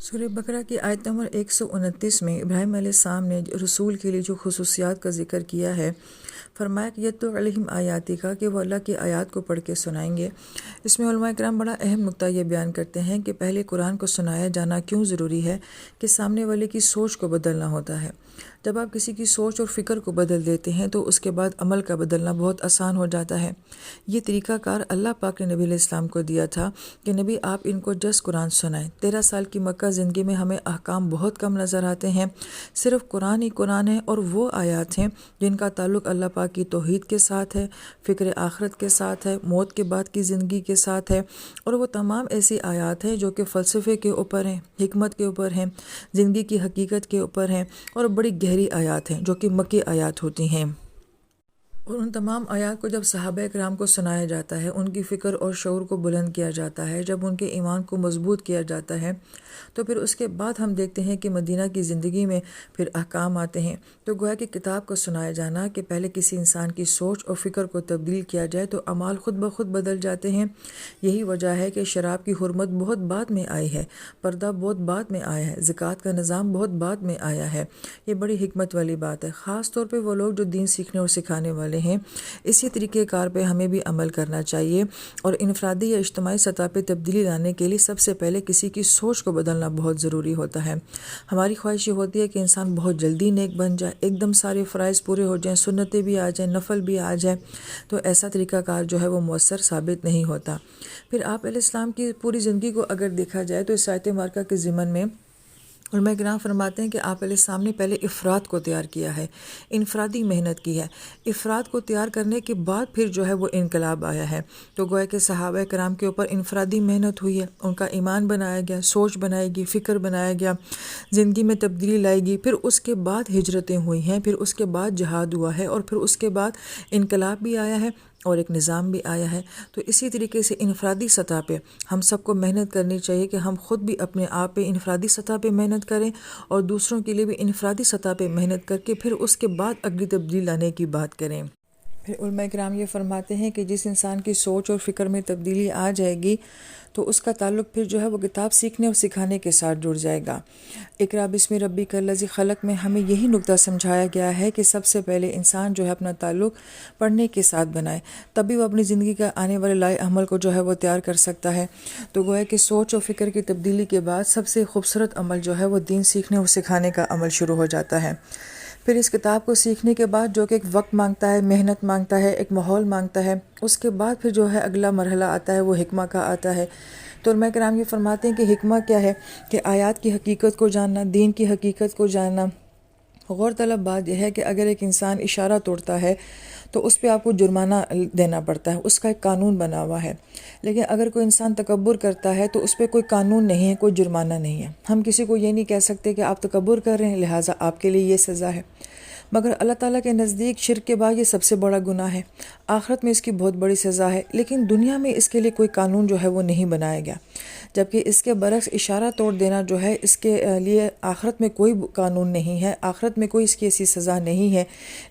سورہ بقرہ کی آیت نمبر 129 میں ابراہیم علیہ السلام نے رسول کے لیے جو خصوصیات کا ذکر کیا ہے، فرمایا کہ یتلو علیہم آیاتی کا، کہ وہ اللہ کی آیات کو پڑھ کے سنائیں گے۔ اس میں علماء کرام بڑا اہم نقطہ یہ بیان کرتے ہیں کہ پہلے قرآن کو سنایا جانا کیوں ضروری ہے، کہ سامنے والے کی سوچ کو بدلنا ہوتا ہے۔ جب آپ کسی کی سوچ اور فکر کو بدل دیتے ہیں تو اس کے بعد عمل کا بدلنا بہت آسان ہو جاتا ہے۔ یہ طریقہ کار اللہ پاک نے نبی علیہ السلام کو دیا تھا کہ نبی آپ ان کو جس قرآن سنائیں۔ 13 سال کی مکہ زندگی میں ہمیں احکام بہت کم نظر آتے ہیں، صرف قرآن ہی قرآن ہے، اور وہ آیات ہیں جن کا تعلق اللہ پاک کی توحید کے ساتھ ہے، فکر آخرت کے ساتھ ہے، موت کے بعد کی زندگی کے ساتھ ہے، اور وہ تمام ایسی آیات ہیں جو کہ فلسفے کے اوپر ہیں، حکمت کے اوپر ہیں، زندگی کی حقیقت کے اوپر ہیں، اور بڑی گہری آیات ہیں جو کہ مکی آیات ہوتی ہیں۔ اور ان تمام آیات کو جب صحابہ کرام کو سنایا جاتا ہے، ان کی فکر اور شعور کو بلند کیا جاتا ہے، جب ان کے ایمان کو مضبوط کیا جاتا ہے، تو پھر اس کے بعد ہم دیکھتے ہیں کہ مدینہ کی زندگی میں پھر احکام آتے ہیں۔ تو گویا کہ کتاب کو سنایا جانا کہ پہلے کسی انسان کی سوچ اور فکر کو تبدیل کیا جائے تو اعمال خود بخود بدل جاتے ہیں۔ یہی وجہ ہے کہ شراب کی حرمت بہت بعد میں آئی ہے، پردہ بہت بعد میں آیا ہے، زکوٰۃ کا نظام بہت بعد میں آیا ہے۔ یہ بڑی حکمت والی بات ہے، خاص طور پہ وہ لوگ جو دین سیکھنے اور سکھانے والے ہیں۔ اسی طریقہ کار پہ ہمیں بھی عمل کرنا چاہیے، اور انفرادی یا اجتماعی سطح پہ تبدیلی لانے کے لیے سب سے پہلے کسی کی سوچ کو بدلنا بہت ضروری ہوتا ہے۔ ہماری خواہش یہ ہوتی ہے کہ انسان بہت جلدی نیک بن جائے، ایک دم سارے فرائض پورے ہو جائیں، سنتیں بھی آ جائیں، نفل بھی آ جائے، تو ایسا طریقہ کار جو ہے وہ مؤثر ثابت نہیں ہوتا۔ پھر آپ علیہ السلام کی پوری زندگی کو اگر دیکھا جائے تو اس آیت مبارکہ کے ضمن میں علماء کرام فرماتے ہیں کہ آپ علیہ السلام نے پہلے افراد کو تیار کیا ہے، انفرادی محنت کی ہے۔ افراد کو تیار کرنے کے بعد پھر جو ہے وہ انقلاب آیا ہے۔ تو گویا کہ صحابہ کرام کے اوپر انفرادی محنت ہوئی ہے، ان کا ایمان بنایا گیا، سوچ بنائی گئی، فکر بنایا گیا، زندگی میں تبدیلی لائی گئی، پھر اس کے بعد ہجرتیں ہوئی ہیں، پھر اس کے بعد جہاد ہوا ہے، اور پھر اس کے بعد انقلاب بھی آیا ہے اور ایک نظام بھی آیا ہے۔ تو اسی طریقے سے انفرادی سطح پہ ہم سب کو محنت کرنی چاہیے کہ ہم خود بھی اپنے آپ پہ انفرادی سطح پہ محنت کریں، اور دوسروں کے لیے بھی انفرادی سطح پہ محنت کر کے پھر اس کے بعد اگلی تبدیلی لانے کی بات کریں۔ پھر علماء کرام یہ فرماتے ہیں کہ جس انسان کی سوچ اور فکر میں تبدیلی آ جائے گی تو اس کا تعلق پھر جو ہے وہ کتاب سیکھنے اور سکھانے کے ساتھ جڑ جائے گا۔ اقرا بسم ربک الذی خلق میں ہمیں یہی نقطہ سمجھایا گیا ہے کہ سب سے پہلے انسان جو ہے اپنا تعلق پڑھنے کے ساتھ بنائے، تبھی وہ اپنی زندگی کا آنے والے لائق عمل کو جو ہے وہ تیار کر سکتا ہے۔ تو گویا کہ سوچ اور فکر کی تبدیلی کے بعد سب سے خوبصورت عمل جو ہے وہ دین سیکھنے اور سکھانے کا عمل شروع ہو جاتا ہے۔ پھر اس کتاب کو سیکھنے کے بعد جو کہ ایک وقت مانگتا ہے، محنت مانگتا ہے، ایک ماحول مانگتا ہے، اس کے بعد پھر جو ہے اگلا مرحلہ آتا ہے وہ حکمہ کا آتا ہے۔ تو علماء کرام یہ فرماتے ہیں کہ حکمہ کیا ہے، کہ آیات کی حقیقت کو جاننا، دین کی حقیقت کو جاننا۔ غور طلب بات یہ ہے کہ اگر ایک انسان اشارہ توڑتا ہے تو اس پہ آپ کو جرمانہ دینا پڑتا ہے، اس کا ایک قانون بنا ہوا ہے۔ لیکن اگر کوئی انسان تکبر کرتا ہے تو اس پہ کوئی قانون نہیں ہے، کوئی جرمانہ نہیں ہے۔ ہم کسی کو یہ نہیں کہہ سکتے کہ آپ تکبر کر رہے ہیں لہٰذا آپ کے لیے یہ سزا ہے، مگر اللہ تعالیٰ کے نزدیک شرک کے بعد یہ سب سے بڑا گناہ ہے، آخرت میں اس کی بہت بڑی سزا ہے، لیکن دنیا میں اس کے لیے کوئی قانون جو ہے وہ نہیں بنایا گیا۔ جبکہ اس کے برعکس اشارہ توڑ دینا جو ہے اس کے لیے آخرت میں کوئی قانون نہیں ہے، آخرت میں کوئی اس کی ایسی سزا نہیں ہے،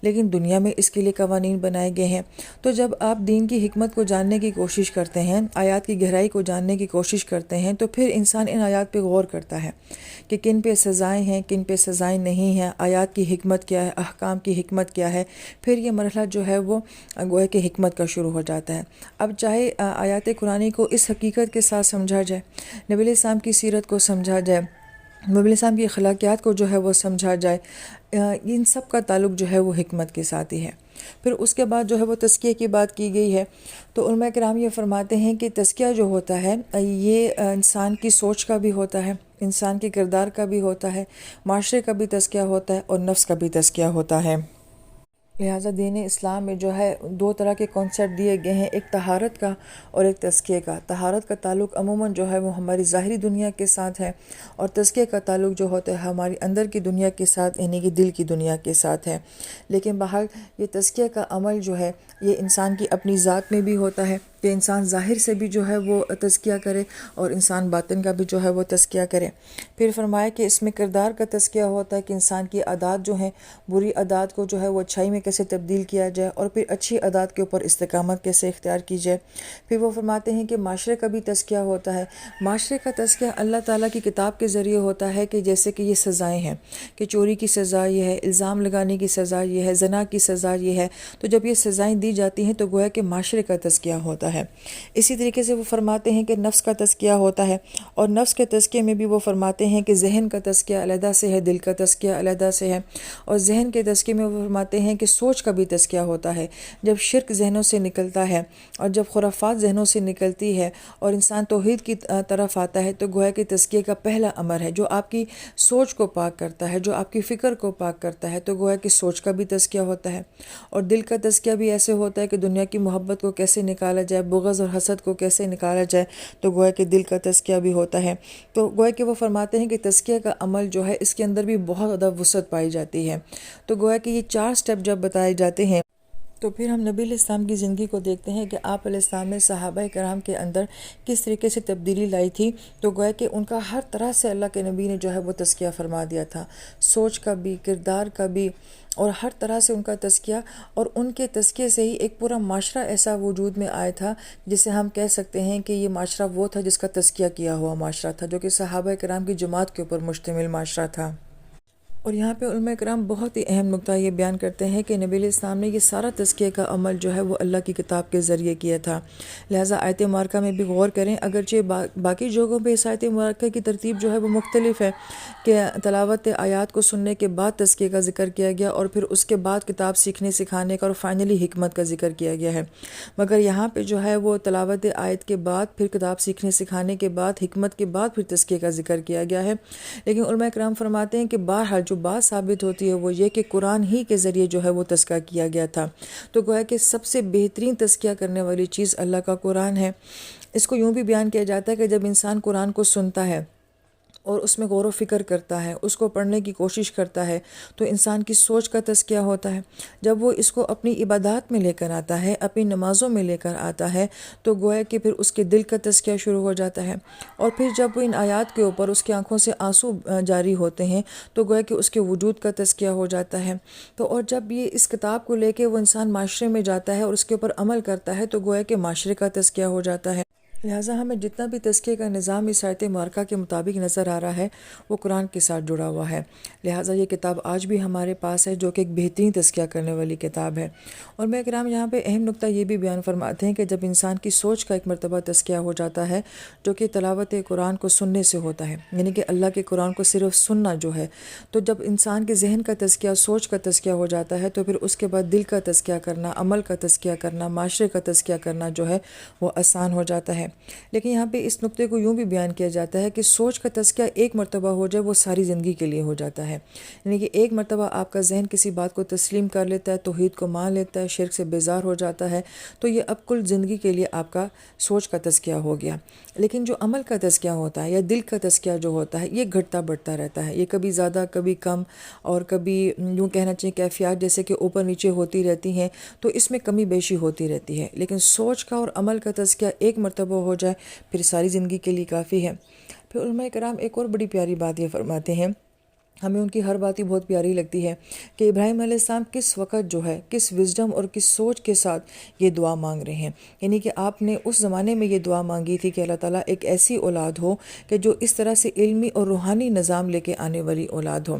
لیکن دنیا میں اس کے لیے قوانین بنائے گئے ہیں۔ تو جب آپ دین کی حکمت کو جاننے کی کوشش کرتے ہیں، آیات کی گہرائی کو جاننے کی کوشش کرتے ہیں، تو پھر انسان ان آیات پہ غور کرتا ہے کہ کن پہ سزائیں ہیں، کن پہ سزائیں نہیں ہیں، آیات کی حکمت کیا ہے، احکام کی حکمت کیا ہے۔ پھر یہ مرحلہ جو ہے وہ گویا کہ حکمت کا شروع ہو جاتا ہے۔ اب چاہے آیات قرآنی کو اس حقیقت کے ساتھ سمجھا جائے، نبی علیہ السلام کی سیرت کو سمجھا جائے، نبی علیہ السلام کی اخلاقیات کو جو ہے وہ سمجھا جائے، ان سب کا تعلق جو ہے وہ حکمت کے ساتھ ہی ہے۔ پھر اس کے بعد جو ہے وہ تزکیہ کی بات کی گئی ہے۔ تو علماء کرام یہ فرماتے ہیں کہ تزکیہ جو ہوتا ہے یہ انسان کی سوچ کا بھی ہوتا ہے، انسان کے کردار کا بھی ہوتا ہے، معاشرے کا بھی تزکیہ ہوتا ہے، اور نفس کا بھی تزکیہ ہوتا ہے۔ لہٰذا دین اسلام میں جو ہے دو طرح کے کانسیپٹ دیے گئے ہیں، ایک طہارت کا اور ایک تزکیے کا۔ طہارت کا تعلق عموماً جو ہے وہ ہماری ظاہری دنیا کے ساتھ ہے، اور تزکیے کا تعلق جو ہوتا ہے ہماری اندر کی دنیا کے ساتھ، یعنی کہ دل کی دنیا کے ساتھ ہے۔ لیکن بہر یہ تزکیے کا عمل جو ہے یہ انسان کی اپنی ذات میں بھی ہوتا ہے، کہ انسان ظاہر سے بھی جو ہے وہ تزکیہ کرے اور انسان باطن کا بھی جو ہے وہ تزکیہ کرے۔ پھر فرمایا کہ اس میں کردار کا تزکیہ ہوتا ہے کہ انسان کی عادات جو ہیں، بری عادات کو جو ہے وہ اچھائی میں کیسے تبدیل کیا جائے اور پھر اچھی عادات کے اوپر استقامت کیسے اختیار کی جائے۔ پھر وہ فرماتے ہیں کہ معاشرے کا بھی تزکیہ ہوتا ہے۔ معاشرے کا تزکیہ اللہ تعالیٰ کی کتاب کے ذریعے ہوتا ہے کہ جیسے کہ یہ سزائیں ہیں کہ چوری کی سزا یہ ہے، الزام لگانے کی سزا یہ ہے، زنا کی سزا یہ ہے، تو جب یہ سزائیں دی جاتی ہیں تو گویا کہ معاشرے کا تزکیہ ہوتا ہے۔ اسی طریقے سے وہ فرماتے ہیں کہ نفس کا تزکیہ ہوتا ہے، اور نفس کے تزکیے میں بھی وہ فرماتے ہیں کہ ذہن کا تزکیہ علیحدہ سے ہے، دل کا تزکیہ علیحدہ سے ہے، اور ذہن کے تزکیے میں وہ فرماتے ہیں کہ سوچ کا بھی تزکیہ ہوتا ہے۔ جب شرک ذہنوں سے نکلتا ہے اور جب خرافات ذہنوں سے نکلتی ہے اور انسان توحید کی طرف آتا ہے تو گویا کہ تزکیے کا پہلا امر ہے جو آپ کی سوچ کو پاک کرتا ہے، جو آپ کی فکر کو پاک کرتا ہے، تو گویا کہ سوچ کا بھی تزکیہ ہوتا ہے۔ اور دل کا تزکیہ بھی ایسے ہوتا ہے کہ دنیا کی محبت کو کیسے نکالا جائے، بغض اور حسد کو کیسے نکالا جائے، تو گویا کہ دل کا تزکیہ بھی ہوتا ہے۔ تو گویا کہ وہ فرماتے ہیں کہ تزکیہ کا عمل جو ہے اس کے اندر بھی بہت زیادہ وسعت پائی جاتی ہے۔ تو گویا کہ یہ 4 سٹیپ جب بتائے جاتے ہیں تو پھر ہم نبی علیہ السلام کی زندگی کو دیکھتے ہیں کہ آپ علیہ السلام نے صحابہ کرام کے اندر کس طریقے سے تبدیلی لائی تھی۔ تو گویا کہ ان کا ہر طرح سے اللہ کے نبی نے جو ہے وہ تزکیہ فرما دیا تھا، سوچ کا بھی، کردار کا بھی، اور ہر طرح سے ان کا تزکیہ، اور ان کے تزکیے سے ہی ایک پورا معاشرہ ایسا وجود میں آیا تھا جسے ہم کہہ سکتے ہیں کہ یہ معاشرہ وہ تھا جس کا تزکیہ کیا ہوا معاشرہ تھا، جو کہ صحابہ کرام کی جماعت کے اوپر مشتمل معاشرہ تھا۔ اور یہاں پہ علماء کرام بہت ہی اہم نقطہ یہ بیان کرتے ہیں کہ نبی علیہ السلام نے یہ سارا تزکیہ کا عمل جو ہے وہ اللہ کی کتاب کے ذریعے کیا تھا۔ لہٰذا آیت مبارکہ میں بھی غور کریں، اگرچہ باقی جگہوں پہ اس آیت مبارکہ کی ترتیب جو ہے وہ مختلف ہے کہ تلاوت آیات کو سننے کے بعد تزکیہ کا ذکر کیا گیا اور پھر اس کے بعد کتاب سیکھنے سکھانے کا اور فائنلی حکمت کا ذکر کیا گیا ہے، مگر یہاں پہ جو ہے وہ تلاوت آیت کے بعد پھر کتاب سیکھنے سکھانے کے بعد حکمت کے بعد پھر تزکیہ کا ذکر کیا گیا ہے۔ لیکن علماء کرام فرماتے ہیں کہ بہرحال جو بات ثابت ہوتی ہے وہ یہ کہ قرآن ہی کے ذریعے جو ہے وہ تزکیہ کیا گیا تھا، تو گویا کہ سب سے بہترین تزکیہ کرنے والی چیز اللہ کا قرآن ہے۔ اس کو یوں بھی بیان کیا جاتا ہے کہ جب انسان قرآن کو سنتا ہے اور اس میں غور و فکر کرتا ہے، اس کو پڑھنے کی کوشش کرتا ہے، تو انسان کی سوچ کا تزکیہ ہوتا ہے۔ جب وہ اس کو اپنی عبادات میں لے کر آتا ہے، اپنی نمازوں میں لے کر آتا ہے، تو گویا کہ پھر اس کے دل کا تزکیہ شروع ہو جاتا ہے، اور پھر جب وہ ان آیات کے اوپر اس کی آنکھوں سے آنسو جاری ہوتے ہیں تو گویا کہ اس کے وجود کا تزکیہ ہو جاتا ہے۔ تو اور جب یہ اس کتاب کو لے کے وہ انسان معاشرے میں جاتا ہے اور اس کے اوپر عمل کرتا ہے تو گویا کہ معاشرے کا تزکیہ ہو جاتا ہے۔ لہٰذا ہمیں جتنا بھی تزکیے کا نظام اس آیت مبارکہ کے مطابق نظر آ رہا ہے وہ قرآن کے ساتھ جڑا ہوا ہے۔ لہٰذا یہ کتاب آج بھی ہمارے پاس ہے جو کہ ایک بہترین تزکیہ کرنے والی کتاب ہے۔ اور میں کرام یہاں پہ اہم نقطہ یہ بھی بیان فرماتے ہیں کہ جب انسان کی سوچ کا ایک مرتبہ تزکیہ ہو جاتا ہے جو کہ تلاوت قرآن کو سننے سے ہوتا ہے، یعنی کہ اللہ کے قرآن کو صرف سننا جو ہے، تو جب انسان کے ذہن کا تزکیہ، سوچ کا تزکیہ ہو جاتا ہے تو پھر اس کے بعد دل کا تزکیہ کرنا، عمل کا تزکیہ کرنا، معاشرے کا تزکیہ کرنا جو ہے وہ آسان ہو جاتا ہے۔ لیکن یہاں پہ اس نقطے کو یوں بھی بیان کیا جاتا ہے کہ سوچ کا تزکیہ ایک مرتبہ ہو جائے وہ ساری زندگی کے لیے ہو جاتا ہے، یعنی کہ ایک مرتبہ آپ کا ذہن کسی بات کو تسلیم کر لیتا ہے، توحید کو مان لیتا ہے، شرک سے بیزار ہو جاتا ہے، تو یہ اب کل زندگی کے لیے آپ کا سوچ کا تزکیہ ہو گیا۔ لیکن جو عمل کا تزکیہ ہوتا ہے یا دل کا تزکیہ جو ہوتا ہے یہ گھٹتا بڑھتا رہتا ہے، یہ کبھی زیادہ کبھی کم، اور کبھی یوں کہنا چاہیے کیفیات جیسے کہ اوپر نیچے ہوتی رہتی ہیں، تو اس میں کمی بیشی ہوتی رہتی ہے۔ لیکن سوچ کا اور عمل کا تزکیہ ایک مرتبہ ہو جائے پھر ساری زندگی کے لیے کافی ہے۔ پھر علماء کرام ایک اور بڑی پیاری بات یہ فرماتے ہیں، ہمیں ان کی ہر بات ہی بہت پیاری لگتی ہے کہ ابراہیم علیہ السلام کس وقت جو ہے کس وزڈم اور کس سوچ کے ساتھ یہ دعا مانگ رہے ہیں، یعنی کہ آپ نے اس زمانے میں یہ دعا مانگی تھی کہ اللہ تعالیٰ ایک ایسی اولاد ہو کہ جو اس طرح سے علمی اور روحانی نظام لے کے آنے والی اولاد ہو۔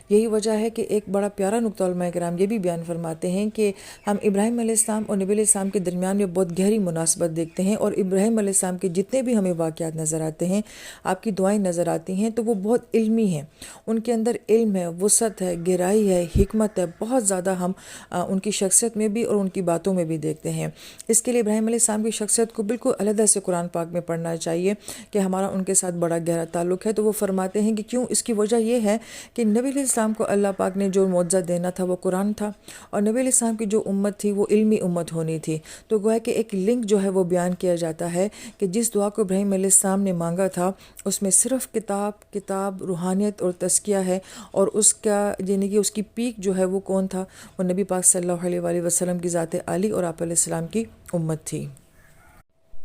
یہی وجہ ہے کہ ایک بڑا پیارا نقطہ علماء کرام یہ بھی بیان فرماتے ہیں کہ ہم ابراہیم علیہ السلام اور نبی علیہ السلام کے درمیان میں بہت گہری مناسبت دیکھتے ہیں، اور ابراہیم علیہ السلام کے جتنے بھی ہمیں واقعات نظر آتے ہیں، آپ کی دعائیں نظر آتی ہیں، تو وہ بہت علمی ہیں، ان کے اندر علم ہے، وسعت ہے، گہرائی ہے، حکمت ہے، بہت زیادہ ہم ان کی شخصیت میں بھی اور ان کی باتوں میں بھی دیکھتے ہیں۔ اس کے لیے ابراہیم علیہ السلام کی شخصیت کو بالکل علیحدہ سے قرآن پاک میں پڑھنا چاہیے کہ ہمارا ان کے ساتھ بڑا گہرا تعلق ہے۔ تو وہ فرماتے ہیں کہ کیوں، اس کی وجہ یہ ہے کہ نبی علیہ السلام کو اللہ پاک نے جو معجزہ دینا تھا وہ قرآن تھا، اور نبی علیہ السلام کی جو امت تھی وہ علمی امت ہونی تھی۔ تو گویا کہ ایک لنک جو ہے وہ بیان کیا جاتا ہے کہ جس دعا کو ابراہیم علیہ السلام نے مانگا تھا اس میں صرف کتاب روحانیت اور تزکیہ ہے، اور اس کا یعنی کہ اس کی پیک جو ہے وہ کون تھا، وہ نبی پاک صلی اللہ علیہ وآلہ وسلم کی ذات عالی اور آپ علیہ السلام کی امت تھی۔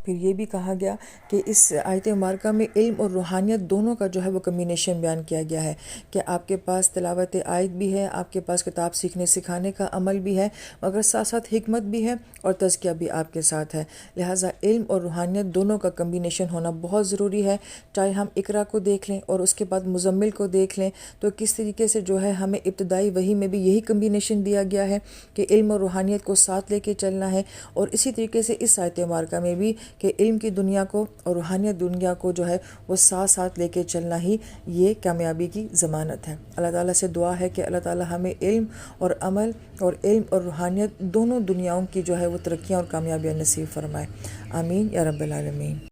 پھر یہ بھی کہا گیا کہ اس آیت مبارکہ میں علم اور روحانیت دونوں کا جو ہے وہ کمبینیشن بیان کیا گیا ہے کہ آپ کے پاس تلاوت آیت بھی ہے، آپ کے پاس کتاب سیکھنے سکھانے کا عمل بھی ہے، مگر ساتھ ساتھ حکمت بھی ہے اور تزکیہ بھی آپ کے ساتھ ہے۔ لہٰذا علم اور روحانیت دونوں کا کمبینیشن ہونا بہت ضروری ہے۔ چاہے ہم اقرا کو دیکھ لیں اور اس کے بعد مزمل کو دیکھ لیں تو کس طریقے سے جو ہے ہمیں ابتدائی وحی میں بھی یہی کمبینیشن دیا گیا ہے کہ علم اور روحانیت کو ساتھ لے کے چلنا ہے، اور اسی طریقے سے اس آیت مبارکہ میں بھی کہ علم کی دنیا کو اور روحانیت دنیا کو جو ہے وہ ساتھ ساتھ لے کے چلنا ہی یہ کامیابی کی ضمانت ہے۔ اللہ تعالیٰ سے دعا ہے کہ اللہ تعالیٰ ہمیں علم اور عمل اور علم اور روحانیت دونوں دنیاؤں کی جو ہے وہ ترقیاں اور کامیابیاں نصیب فرمائے۔ آمین یا رب العالمین۔